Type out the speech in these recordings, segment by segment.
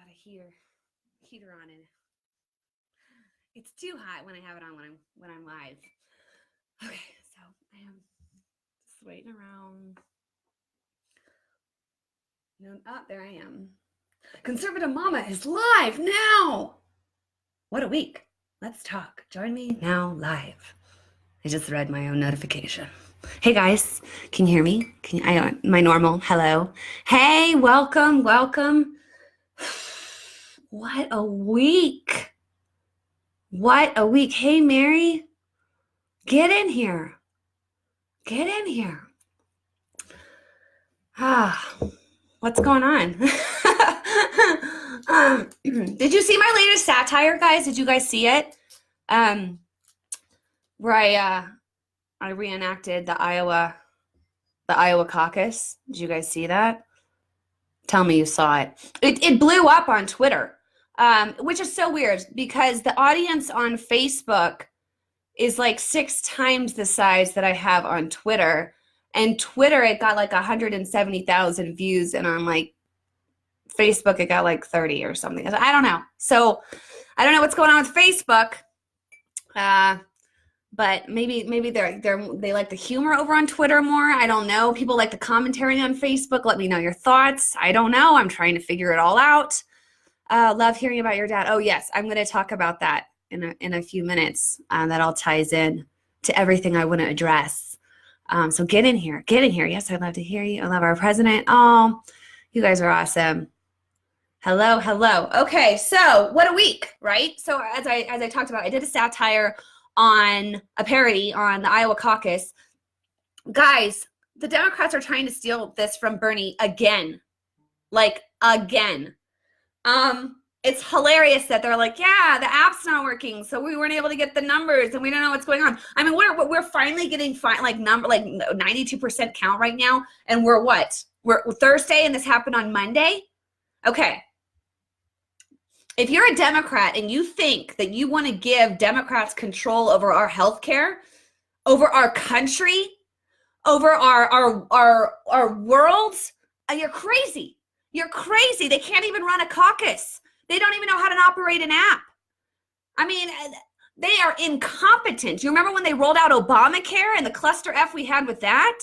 got a heater on it. It's too hot when I have it on when I'm live. Okay, so I am just waiting around. No, there I am. Conservative Mama is live now. What a week. Let's talk. Join me now live. I just read my own notification. Hey guys, can you hear me? My normal hello. Hey, welcome. What a week. What a week. Hey, Mary, get in here. What's going on? Did you see my latest satire, guys? Did you guys see it? Where I reenacted the Iowa caucus. Did you guys see that? Tell me you saw it. It blew up on Twitter, which is so weird because the audience on Facebook is like 6 times the size that I have on Twitter. And Twitter, it got like 170,000 views, and on like Facebook, it got like 30 or something. I don't know. So I don't know what's going on with Facebook. But maybe they like the humor over on Twitter more. I don't know. People like the commentary on Facebook. Let me know your thoughts. I don't know. I'm trying to figure it all out. Love hearing about your dad. Oh yes, I'm going to talk about that in a few minutes. That all ties in to everything I want to address. So get in here. Yes, I'd love to hear you. I love our president. Oh, you guys are awesome. Hello. Okay, so what a week, right? So as I talked about, I did a satire on a parody on the Iowa caucus. Guys, the Democrats are trying to steal this from Bernie again. Like again. It's hilarious that they're like, yeah, the app's not working, so we weren't able to get the numbers, and we don't know what's going on. I mean, we're finally getting 92% count right now, and we're Thursday, and this happened on Monday. Okay. If you're a Democrat and you think that you want to give Democrats control over our healthcare, over our country, over our world, you're crazy. You're crazy. They can't even run a caucus. They don't even know how to operate an app. I mean, they are incompetent. You remember when they rolled out Obamacare and the cluster F we had with that?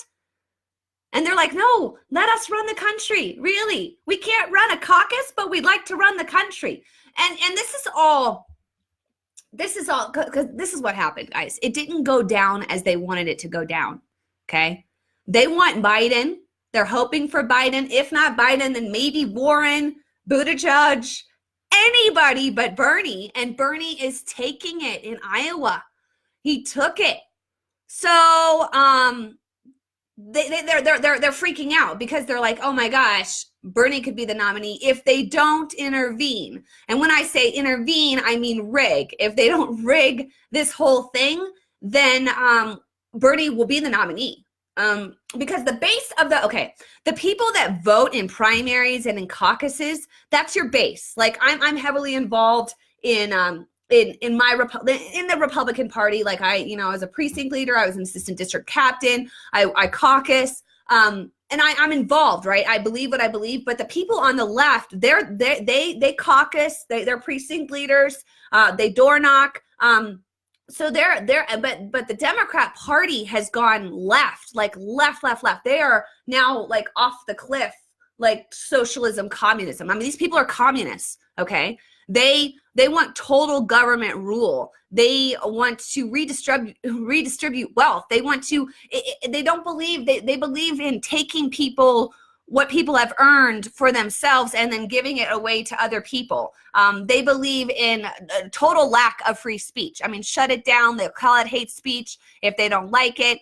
And they're like, no, let us run the country. Really? We can't run a caucus, but we'd like to run the country. And this is all, because this is what happened, guys. It didn't go down as they wanted it to go down, okay? They want Biden. They're hoping for Biden. If not Biden, then maybe Warren, Buttigieg, anybody but Bernie. And Bernie is taking it in Iowa. He took it. So they're freaking out because they're like, oh my gosh, Bernie could be the nominee if they don't intervene. And when I say intervene, I mean rig. If they don't rig this whole thing, then Bernie will be the nominee. Because the base of the people that vote in primaries and in caucuses, that's your base. Like I'm heavily involved in the Republican Party. Like I was a precinct leader. I was an assistant district captain. I caucus. And I'm involved, right? I believe what I believe. But the people on the left, they caucus. They're precinct leaders. They door knock. So but the Democrat Party has gone left, like left. They are now like off the cliff, like socialism, communism. I mean, these people are communists, okay? They want total government rule. They want to redistribute wealth. They want to, they don't believe, they believe in taking what people have earned for themselves and then giving it away to other people. They believe in a total lack of free speech. I mean, shut it down. They'll call it hate speech if they don't like it.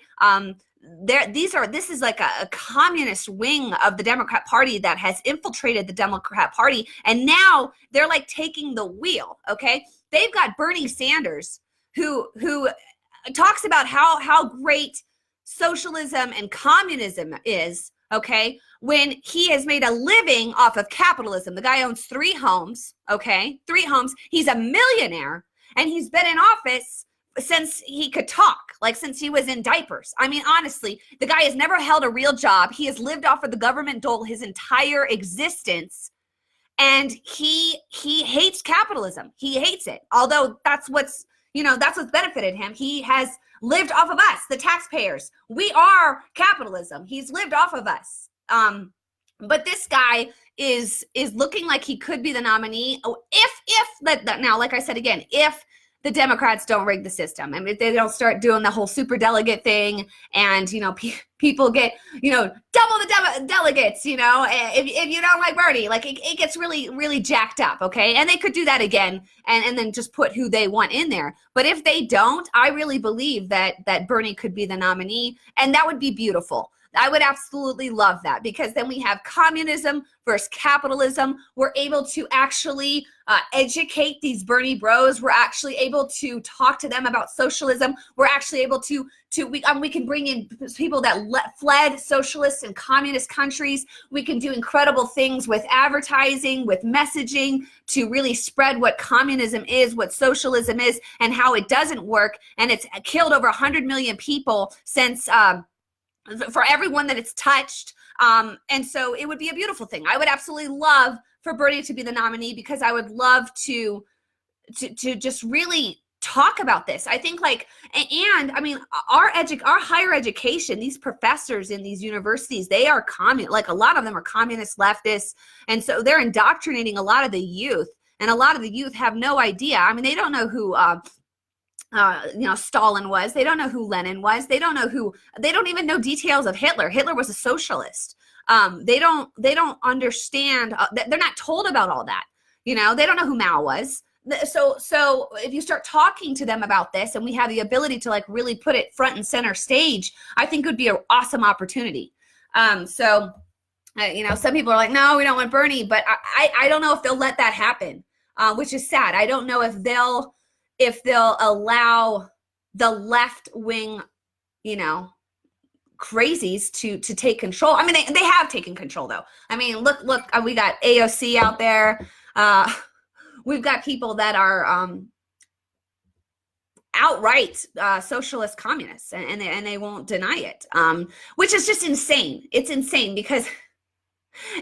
This is like a communist wing of the Democrat Party that has infiltrated the Democrat Party, and now they're like taking the wheel. Okay, they've got Bernie Sanders who talks about how great socialism and communism is. Okay, when he has made a living off of capitalism. The guy owns 3 homes. Okay, 3 homes. He's a millionaire, and he's been in office since he could talk, like since he was in diapers. I mean, honestly, the guy has never held a real job. He has lived off of the government dole his entire existence. And he hates capitalism. He hates it. Although that's what's benefited him. He has lived off of us, the taxpayers. We are capitalism. He's lived off of us. But this guy is looking like he could be the nominee. Now, like I said again, if the Democrats don't rig the system, and if they don't start doing the whole super delegate thing, and people get double the delegates, if you don't like Bernie, like it gets really, really jacked up, okay? And they could do that again, and then just put who they want in there. But if they don't, I really believe that Bernie could be the nominee, and that would be beautiful. I would absolutely love that, because then we have communism versus capitalism. We're able to actually educate these Bernie bros. We're actually able to talk to them about socialism. We're actually able to we can bring in people that fled socialist and communist countries. We can do incredible things with advertising, with messaging, to really spread what communism is, what socialism is, and how it doesn't work. And it's killed over 100 million people since for everyone that it's touched. And so it would be a beautiful thing. I would absolutely love for Bernie to be the nominee, because I would love to just really talk about this. I think and I mean, our higher education, these professors in these universities, they are a lot of them are communist leftists. And so they're indoctrinating a lot of the youth, and a lot of the youth have no idea. I mean, they don't know who, Stalin was. They don't know who Lenin was. They don't even know details of Hitler. Hitler was a socialist. They don't understand. They're not told about all that. They don't know who Mao was. So if you start talking to them about this, and we have the ability to really put it front and center stage, I think it would be an awesome opportunity. Some people are like, no, we don't want Bernie, but I don't know if they'll let that happen, which is sad. I don't know if they'll allow the left wing, crazies to take control. I mean, they have taken control, though. I mean, look, we got AOC out there. We've got people that are outright socialist communists, and they won't deny it, which is just insane. It's insane, because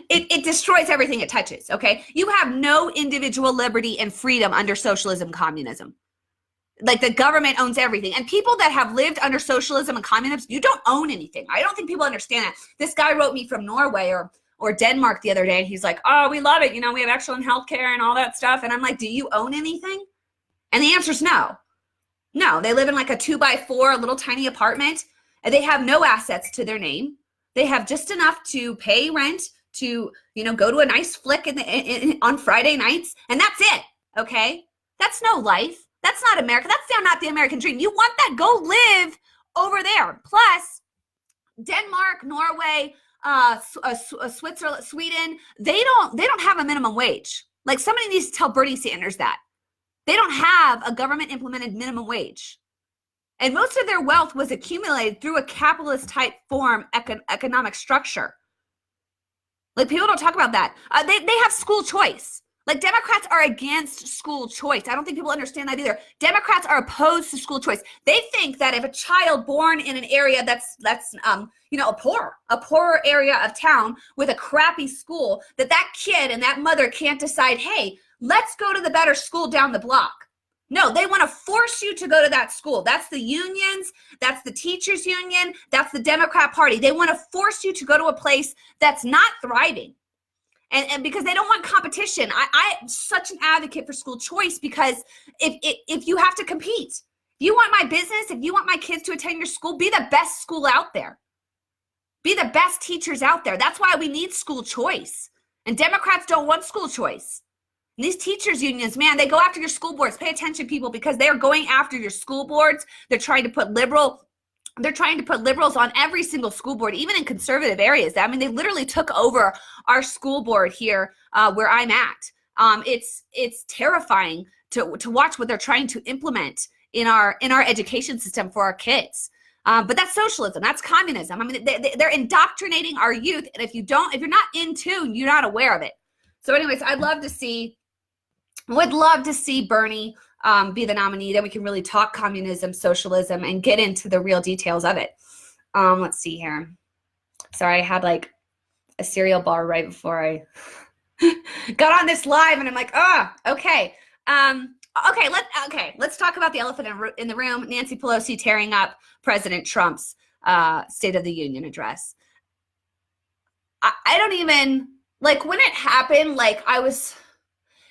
it destroys everything it touches, okay? You have no individual liberty and freedom under socialism, communism. Like, the government owns everything. And people that have lived under socialism and communism, you don't own anything. I don't think people understand that. This guy wrote me from Norway or Denmark the other day, and he's like, oh, we love it. We have excellent healthcare and all that stuff. And I'm like, do you own anything? And the answer is no. No, they live in like a 2x4, a little tiny apartment, and they have no assets to their name. They have just enough to pay rent, to, go to a nice flick on Friday nights, and that's it, okay? That's no life. That's not America. That's not the American dream. You want that? Go live over there. Plus, Denmark, Norway, Switzerland, Sweden, they don't have a minimum wage. Like, somebody needs to tell Bernie Sanders that. They don't have a government implemented minimum wage. And most of their wealth was accumulated through a capitalist type form economic structure. Like, people don't talk about that. They have school choice. Like, Democrats are against school choice. I don't think people understand that either. Democrats are opposed to school choice. They think that if a child born in an area that's a poorer area of town with a crappy school, that kid and that mother can't decide, hey, let's go to the better school down the block. No, they want to force you to go to that school. That's the unions. That's the teachers union. That's the Democrat Party. They want to force you to go to a place that's not thriving. And because they don't want competition. I'm such an advocate for school choice, because if you have to compete, if you want my business, if you want my kids to attend your school, be the best school out there. Be the best teachers out there. That's why we need school choice. And Democrats don't want school choice. And these teachers unions, man, they go after your school boards. Pay attention, people, because they're going after your school boards. They're trying to put liberals on every single school board, even in conservative areas. I mean, they literally took over our school board here where I'm at. It's terrifying to watch what they're trying to implement in our education system for our kids. But that's socialism. That's communism. I mean, they're indoctrinating our youth. And if you're not in tune, you're not aware of it. So anyways, would love to see Bernie be the nominee. Then we can really talk communism, socialism, and get into the real details of it. Let's see here. Sorry, I had like a cereal bar right before I got on this live and I'm like, oh, okay. Let's talk about the elephant in the room. Nancy Pelosi tearing up President Trump's State of the Union address. I don't even, like, when it happened, like,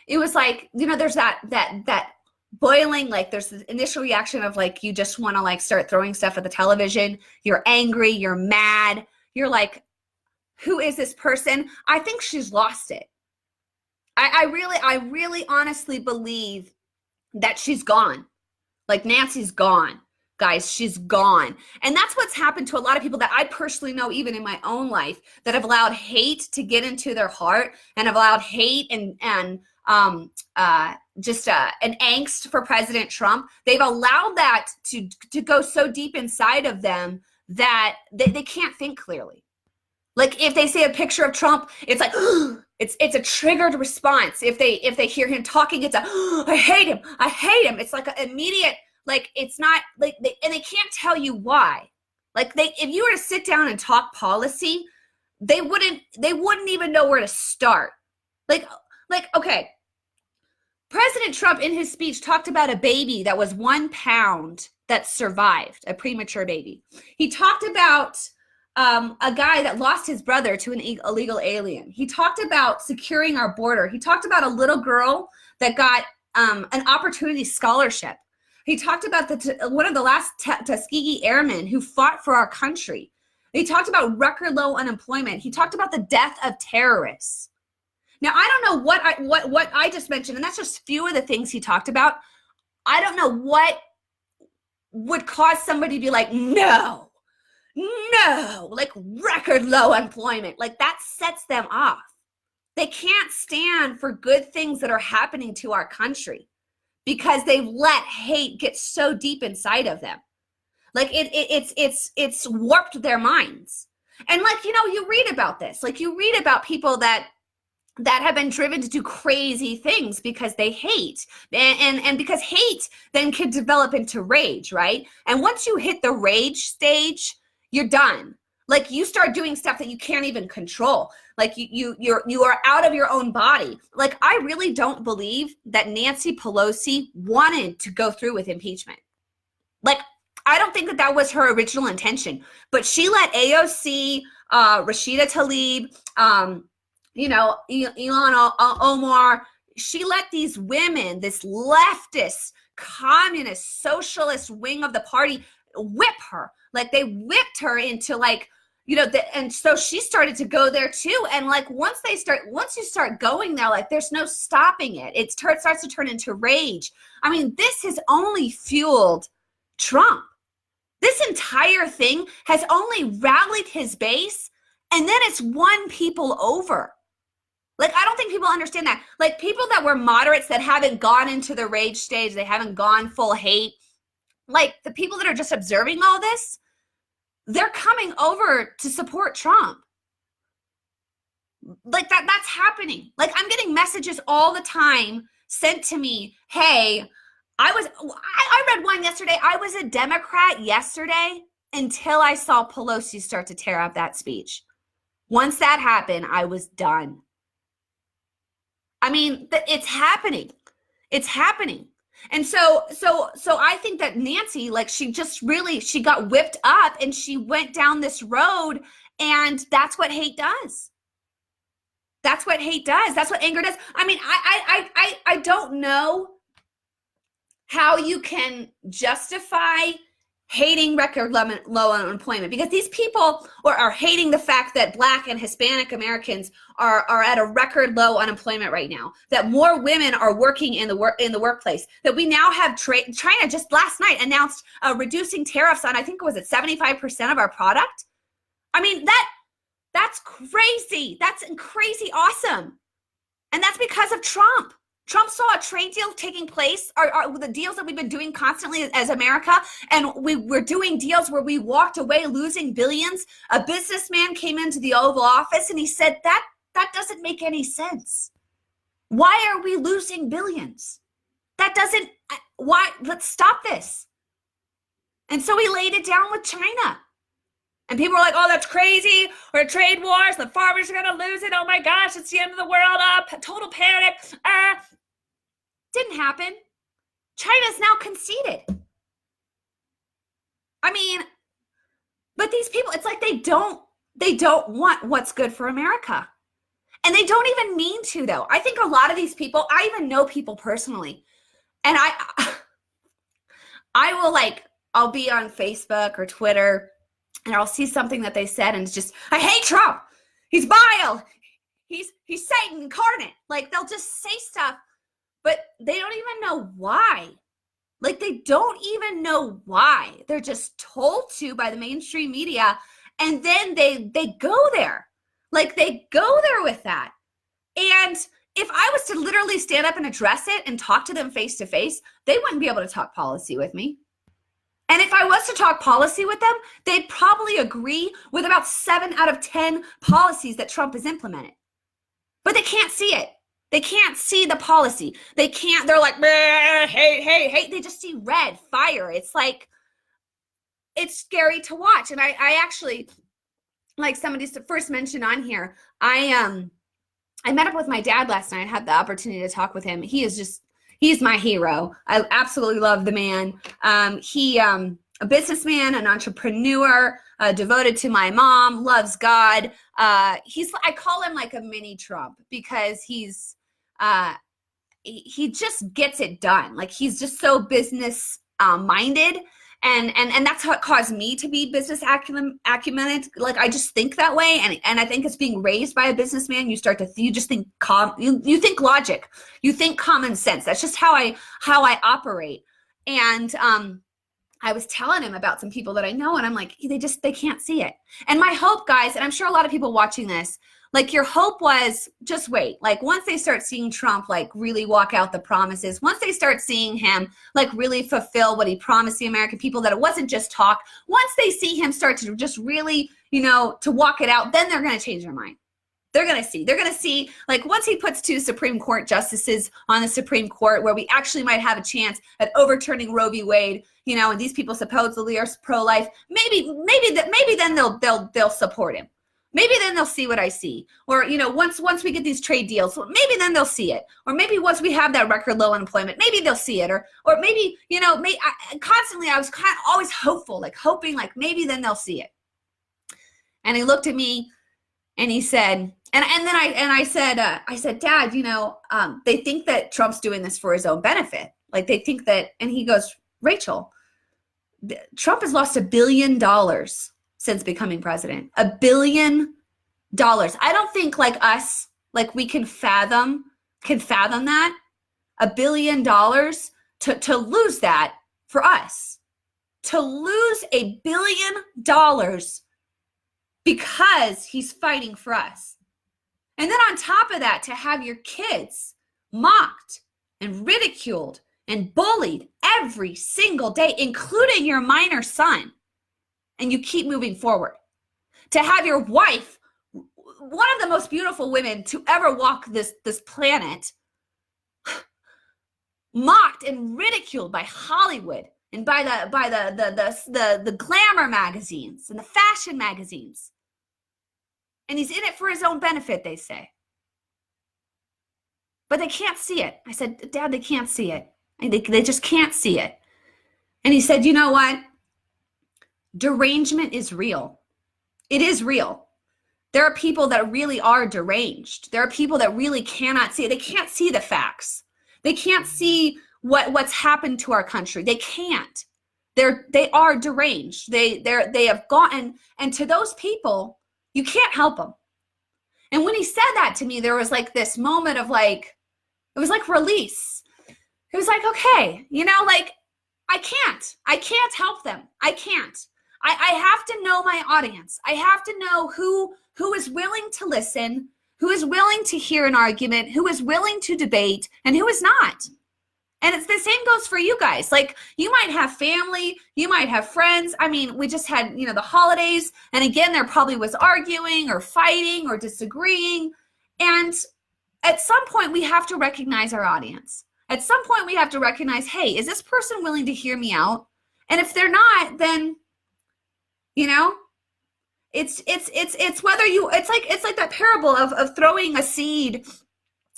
it was like, there's that boiling, like, there's the initial reaction of, like, you just want to, like, start throwing stuff at the television. You're angry, you're mad, you're like, who is this person? I think she's lost it. I really honestly believe that she's gone. Like, Nancy's gone, guys. She's gone. And that's what's happened to a lot of people that I personally know, even in my own life, that have allowed hate to get into their heart and have allowed hate and just an angst for President Trump. They've allowed that to go so deep inside of them that they can't think clearly. Like, if they see a picture of Trump, it's like, it's a triggered response. If they hear him talking, it's a, I hate him. It's like an immediate, like, it's not like, and they can't tell you why. Like, if you were to sit down and talk policy, they wouldn't even know where to start. Like, okay. President Trump in his speech talked about a baby that was 1 pound that survived, a premature baby. He talked about a guy that lost his brother to an illegal alien. He talked about securing our border. He talked about a little girl that got an opportunity scholarship. He talked about one of the last Tuskegee Airmen who fought for our country. He talked about record low unemployment. He talked about the death of terrorists. Now, I don't know what I just mentioned, and that's just a few of the things he talked about. I don't know what would cause somebody to be like, no, like, record low employment. Like, that sets them off. They can't stand for good things that are happening to our country because they've let hate get so deep inside of them. Like, it's warped their minds. And, like, you read about this. Like, you read about people that have been driven to do crazy things because they hate, and because hate then can develop into rage, right? And once you hit the rage stage, you're done. Like, you start doing stuff that you can't even control. Like, you are out of your own body. Like, I really don't believe that Nancy Pelosi wanted to go through with impeachment. Like, I don't think that was her original intention. But she let AOC, Rashida Tlaib, Ilhan Omar, she let these women, this leftist, communist, socialist wing of the party, whip her. Like, they whipped her into, like, and so she started to go there too. And, like, once you start going there, like, there's no stopping it. It starts to turn into rage. I mean, this has only fueled Trump. This entire thing has only rallied his base, and then it's won people over. Like, I don't think people understand that. Like, people that were moderates that haven't gone into the rage stage, they haven't gone full hate, like, the people that are just observing all this, they're coming over to support Trump. Like, that's happening. Like, I'm getting messages all the time sent to me, hey, I read one yesterday. I was a Democrat yesterday until I saw Pelosi start to tear up that speech. Once that happened, I was done. I mean, it's happening. It's happening. And so I think that Nancy, like, she got whipped up and she went down this road, and that's what hate does. That's what hate does. That's what anger does. I mean, I don't know how you can justify hating record low unemployment, because these people are hating the fact that Black and Hispanic Americans are at a record low unemployment right now, that more women are working in the workplace, that we now have China just last night announced reducing tariffs on, I think it was at 75% of our product. I mean, that's crazy. That's crazy awesome. And that's because of Trump. Trump saw a trade deal taking place, the deals that we've been doing constantly as America, and we were doing deals where we walked away losing billions. A businessman came into the Oval Office and he said, that doesn't make any sense. Why are we losing billions? Why? Let's stop this. And so he laid it down with China. And people were like, oh, that's crazy. Or trade wars. The farmers are going to lose it. Oh my gosh, it's the end of the world. Total panic. Didn't happen. China's now conceded. I mean, but these people, it's like they don't want what's good for America. And they don't even mean to, though. I think a lot of these people, I even know people personally. And I will I'll be on Facebook or Twitter and I'll see something that they said and it's just, I hate Trump. He's vile. He's Satan incarnate. Like they'll just say stuff, but they don't even know why. Like they don't even know why. They're just told to by the mainstream media. And then they go there. Like they go there with that. And if I was to literally stand up and address it and talk to them face to face, they wouldn't be able to talk policy with me. And if I was to talk policy with them, they'd probably agree with about 7 out of 10 policies that Trump has implemented. But they can't see it. They can't see the policy. They can't, they're like, hey. They just see red, fire. It's like, it's scary to watch. And I actually, like somebody first mentioned on here, I met up with my dad last night. I had the opportunity to talk with him. He's my hero. I absolutely love the man. He a businessman, an entrepreneur, devoted to my mom, loves God. I call him like a mini Trump because he just gets it done. Like he's just so business minded. And that's how it caused me to be business acumen. Like I just think that way, and I think it's being raised by a businessman. You just think you think logic, you think common sense. That's just how I operate. And I was telling him about some people that I know, and I'm like, they can't see it. And my hope, guys, and I'm sure a lot of people watching this, like your hope was just wait. Like once they start seeing Trump like really walk out the promises, once they start seeing him like really fulfill what he promised the American people, that it wasn't just talk, once they see him start to just really, to walk it out, then they're going to change their mind. They're going to see like once he puts 2 Supreme Court justices on the Supreme Court where we actually might have a chance at overturning Roe v. Wade, and these people supposedly are pro-life, maybe then they'll support him. Maybe then they'll see what I see. Or, once we get these trade deals, maybe then they'll see it. Or maybe once we have that record low unemployment, maybe they'll see it. Or maybe, constantly I was kind of always hopeful, like hoping like maybe then they'll see it. And he looked at me and he said, I said, Dad, they think that Trump's doing this for his own benefit. Like they think that, and he goes, Rachel, Trump has lost $1 billion since becoming president. $1 billion. I don't think like us, like we can fathom that. $1 billion to lose that for us. To lose $1 billion because he's fighting for us. And then on top of that, to have your kids mocked and ridiculed and bullied every single day, including your minor son. And you keep moving forward. To have your wife, one of the most beautiful women to ever walk this planet, mocked and ridiculed by Hollywood and by the glamour magazines and the fashion magazines. And he's in it for his own benefit, they say. But they can't see it. I said, Dad, they can't see it. They just can't see it. And he said, you know what? Derangement is real. It is real. There are people that really are deranged. There are people that really cannot see it. They can't see the facts. They can't see what's happened to our country. They can't. They are deranged. They have gotten, and to those people, you can't help them. And when he said that to me, there was like this moment of like, it was like release. It was like, okay, like I can't help them. I can't. I have to know my audience. I have to know who is willing to listen, who is willing to hear an argument, who is willing to debate, and who is not. And it's the same goes for you guys. Like you might have family, you might have friends. I mean, we just had, the holidays. And again, there probably was arguing or fighting or disagreeing. And at some point we have to recognize our audience. At some point we have to recognize, hey, is this person willing to hear me out? And if they're not, then, It's whether you, it's like that parable of throwing a seed,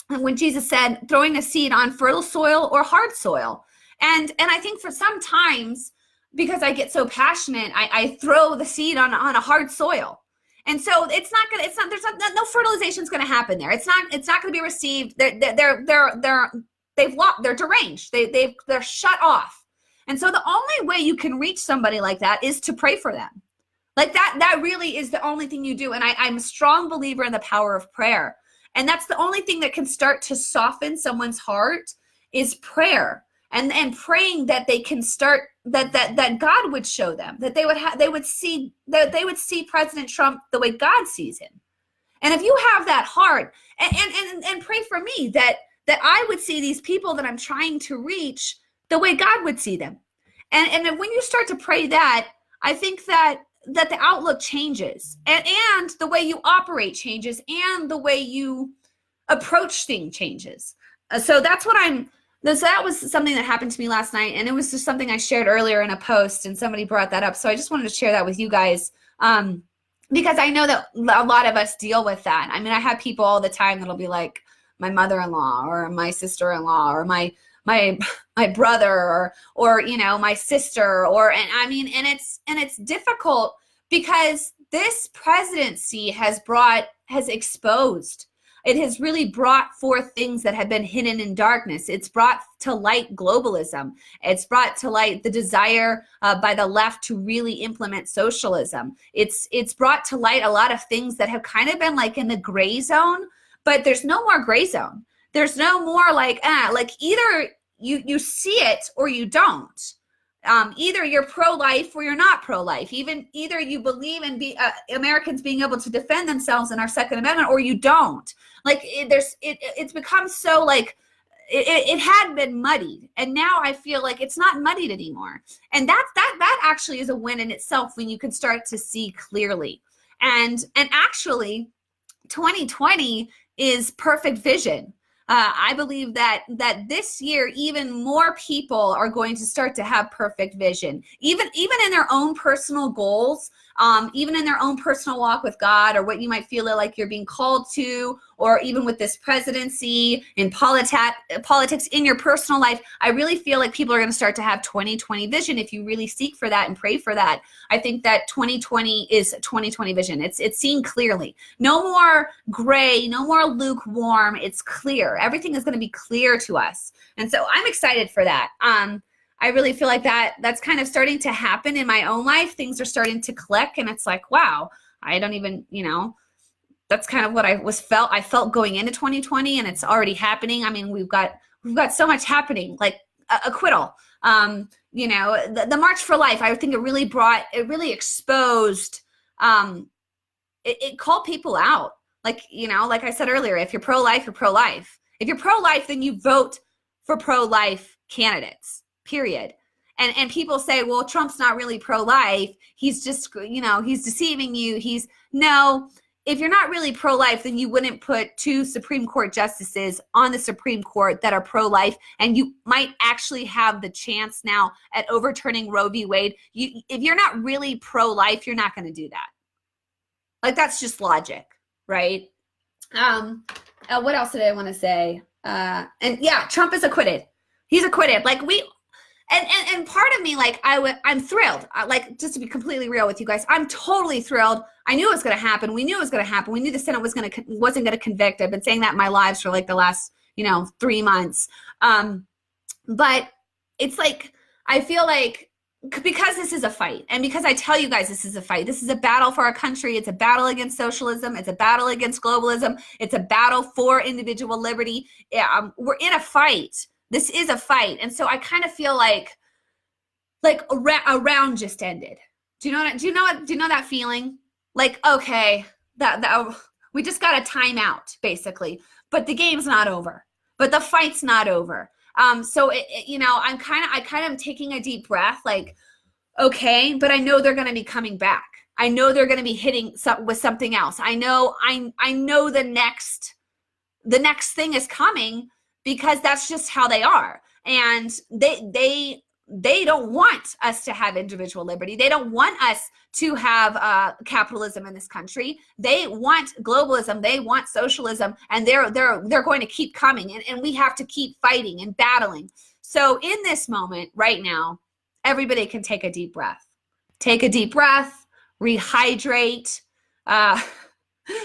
when Jesus said throwing a seed on fertile soil or hard soil. And I think for sometimes, because I get so passionate, I throw the seed on a hard soil. And so there's no fertilization is going to happen there. It's not going to be received. They're deranged. They're shut off. And so the only way you can reach somebody like that is to pray for them. Like that really is the only thing you do. And I'm a strong believer in the power of prayer. And that's the only thing that can start to soften someone's heart is prayer. And praying that they can start, that God would show them, that they would see President Trump the way God sees him. And if you have that heart, and pray for me that I would see these people that I'm trying to reach the way God would see them. And when you start to pray that, I think that the outlook changes, and the way you operate changes, and the way you approach things changes. So that's what that was something that happened to me last night, and it was just something I shared earlier in a post, and somebody brought that up. So I just wanted to share that with you guys, because I know that a lot of us deal with that. I mean, I have people all the time that'll be like my mother-in-law or my sister-in-law or my brother or my sister, and it's difficult because this presidency has exposed. It has really brought forth things that have been hidden in darkness. It's brought to light globalism. It's brought to light the desire by the left to really implement socialism. It's brought to light a lot of things that have kind of been like in the gray zone, but there's no more gray zone. There's no more like either you see it or you don't. Either you're pro-life or you're not pro-life. Either you believe in Americans being able to defend themselves in our Second Amendment, or you don't. Like it's become so like it had been muddied, and now I feel like it's not muddied anymore. And that actually is a win in itself when you can start to see clearly. And actually, 2020 is perfect vision. I believe that this year, even more people are going to start to have perfect vision, even in their own personal goals, even in their own personal walk with God, or what you might feel like you're being called to, or even with this presidency, in politics, in your personal life. I really feel like people are going to start to have 2020 vision if you really seek for that and pray for that. I think that 2020 is 2020 vision. It's seen clearly. No more gray, no more lukewarm. It's clear. Everything is going to be clear to us. And so I'm excited for that. I really feel like that's kind of starting to happen in my own life. Things are starting to click, and it's like, wow, I don't even, that's kind of what I felt going into 2020, and it's already happening. I mean, we've got so much happening, like Acquittal, the March for Life. I think it really exposed, it called people out. Like I said earlier, if you're pro-life, you're pro-life. If you're pro-life, then you vote for pro-life candidates, period. And people say, well, Trump's not really pro-life. He's just, he's deceiving you. No. If you're not really pro-life, then you wouldn't put 2 Supreme Court justices on the Supreme Court that are pro-life, and you might actually have the chance now at overturning Roe v. Wade. If you're not really pro-life, you're not going to do that. Like, that's just logic, right? What else did I want to say? And yeah, Trump is acquitted. He's acquitted. Like and part of me, like I'm thrilled. Like, just to be completely real with you guys, I'm totally thrilled. I knew it was going to happen. We knew it was going to happen. We knew the Senate wasn't going to convict. I've been saying that in my lives for like the last 3 months. But it's like I feel like, because this is a fight, and because I tell you guys this is a fight. This is a battle for our country. It's a battle against socialism. It's a battle against globalism. It's a battle for individual liberty. We're in a fight. This is a fight. And so I kind of feel like a round just ended. Do you know that feeling? Like, okay, that we just got a timeout, basically. But the game's not over. But the fight's not over. So I kind of am taking a deep breath, like, okay, but I know they're going to be coming back. I know they're going to be hitting with something else. I know the next thing is coming, because that's just how they are. And they they don't want us to have individual liberty. They don't want us to have capitalism in this country. They want globalism. They want socialism, and they're going to keep coming, and we have to keep fighting and battling. So in this moment right now, everybody can take a deep breath. Take a deep breath, rehydrate,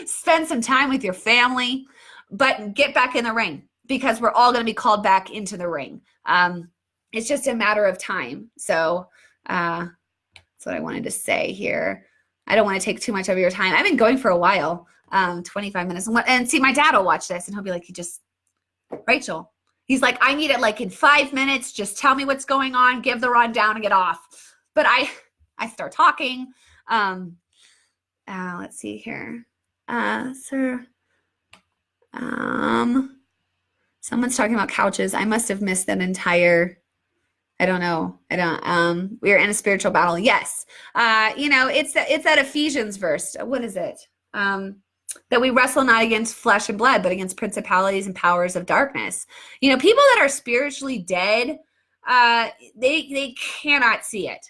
spend some time with your family, but get back in the ring, because we're all going to be called back into the ring. It's just a matter of time. So that's what I wanted to say here. I don't want to take too much of your time. I've been going for a while, 25 minutes. And see, my dad will watch this and he'll be like, Rachel, he's like, I need it like in 5 minutes. Just tell me what's going on, give the rundown and get off. But I start talking. Let's see here. Sir. Someone's talking about couches. I must have missed that entire, I don't know. We are in a spiritual battle. Yes. It's that Ephesians verse. What is it? That we wrestle not against flesh and blood, but against principalities and powers of darkness. People that are spiritually dead, they cannot see it.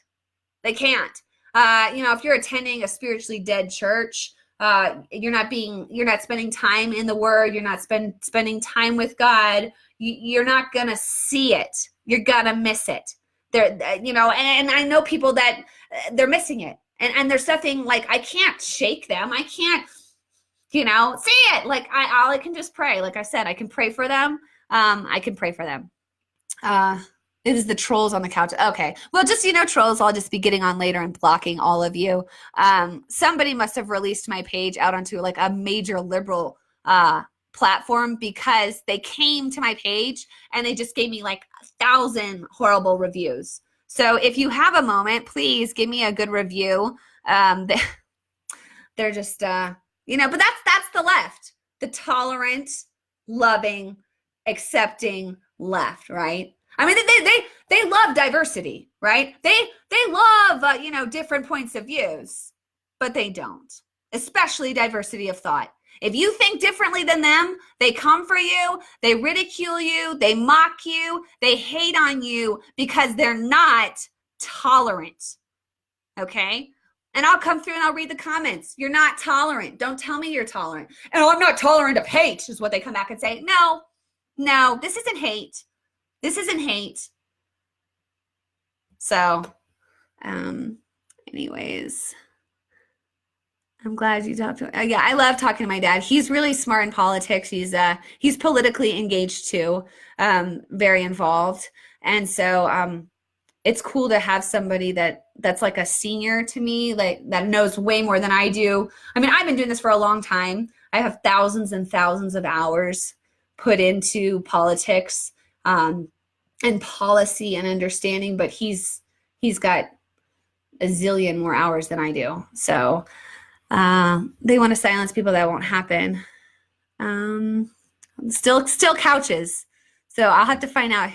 They can't. If you're attending a spiritually dead church, you're not spending time in the Word. You're not spending time with God. You're not gonna see it. You're gonna miss it. And I know people that they're missing it, and there's nothing like, I can't shake them. I can't, see it. Like all I can just pray. Like I said, I can pray for them. I can pray for them. It is the trolls on the couch. Okay. Well, just, trolls, I'll just be getting on later and blocking all of you. Somebody must have released my page out onto like a major liberal platform, because they came to my page and they just gave me like 1,000 horrible reviews. So if you have a moment, please give me a good review. They're just, but that's the left, the tolerant, loving, accepting left, right? I mean, they love diversity, right? They love, different points of views, but they don't, especially diversity of thought. If you think differently than them, they come for you, they ridicule you, they mock you, they hate on you because they're not tolerant, okay? And I'll come through and I'll read the comments. You're not tolerant. Don't tell me you're tolerant. And I'm not tolerant of hate, is what they come back and say. No, this isn't hate. This isn't hate. So, anyways, I'm glad you talked to. Yeah, I love talking to my dad. He's really smart in politics. He's politically engaged too, very involved, and so it's cool to have somebody that's like a senior to me, like that knows way more than I do. I mean, I've been doing this for a long time. I have thousands and thousands of hours put into politics. And policy and understanding, but he's got a zillion more hours than I do. So they want to silence people. That won't happen. Still couches. So I'll have to find out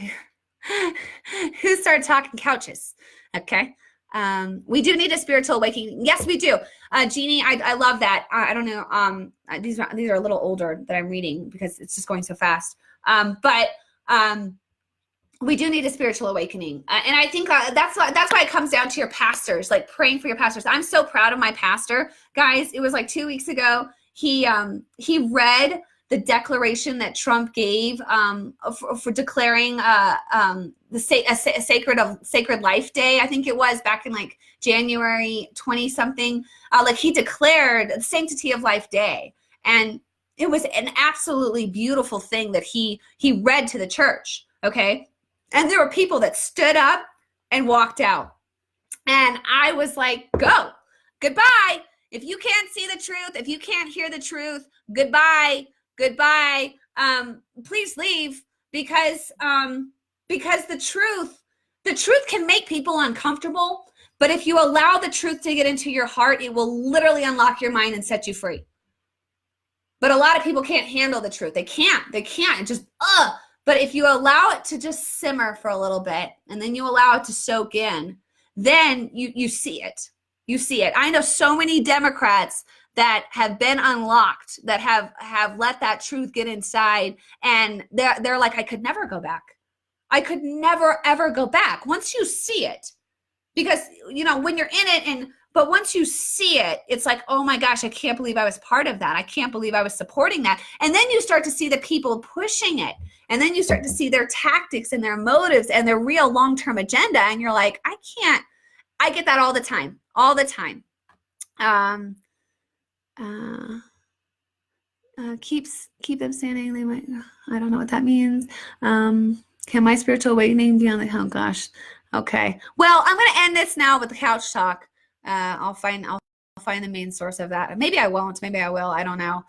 who started talking couches. Okay. We do need a spiritual awakening. Yes, we do. Jeannie, I love that. I don't know. These are a little older that I'm reading because it's just going so fast. But we do need a spiritual awakening. And I think that's why it comes down to your pastors, like praying for your pastors. I'm so proud of my pastor. Guys, it was like 2 weeks ago. He read the declaration that Trump gave for declaring a sacred life day. I think it was back in like January 20 something. Like he declared the sanctity of life day. And it was an absolutely beautiful thing that he read to the church. Okay. And there were people that stood up and walked out. And I was like, goodbye. If you can't see the truth, if you can't hear the truth, goodbye. Please leave, because the truth can make people uncomfortable. But if you allow the truth to get into your heart, it will literally unlock your mind and set you free. But a lot of people can't handle the truth. They can't. It just, But if you allow it to just simmer for a little bit, and then you allow it to soak in, then you see it. You see it. I know so many Democrats that have been unlocked, that have let that truth get inside, and they're like, I could never go back. I could never, ever go back once you see it. Because, you know, when you're in it but once you see it, it's like, oh my gosh, I can't believe I was part of that. I can't believe I was supporting that. And then you start to see the people pushing it. And then you start to see their tactics and their motives and their real long-term agenda. And you're like, I get that all the time, all the time. Keep them standing. They might, I don't know what that means. Can my spiritual awakening be on the, oh gosh. Okay. Well, I'm going to end this now with the couch talk. I'll find the main source of that. Maybe I won't. Maybe I will. I don't know.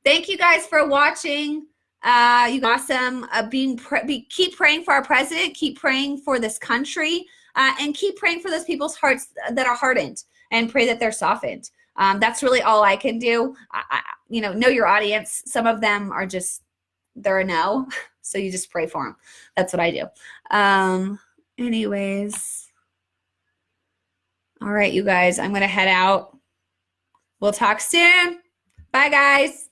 Thank you guys for watching. You awesome. Keep praying for our president. Keep praying for this country, and keep praying for those people's hearts that are hardened, and pray that they're softened. That's really all I can do. You know your audience. Some of them are just, they're a no. So you just pray for them. That's what I do. Anyways. All right, you guys, I'm going to head out. We'll talk soon. Bye, guys.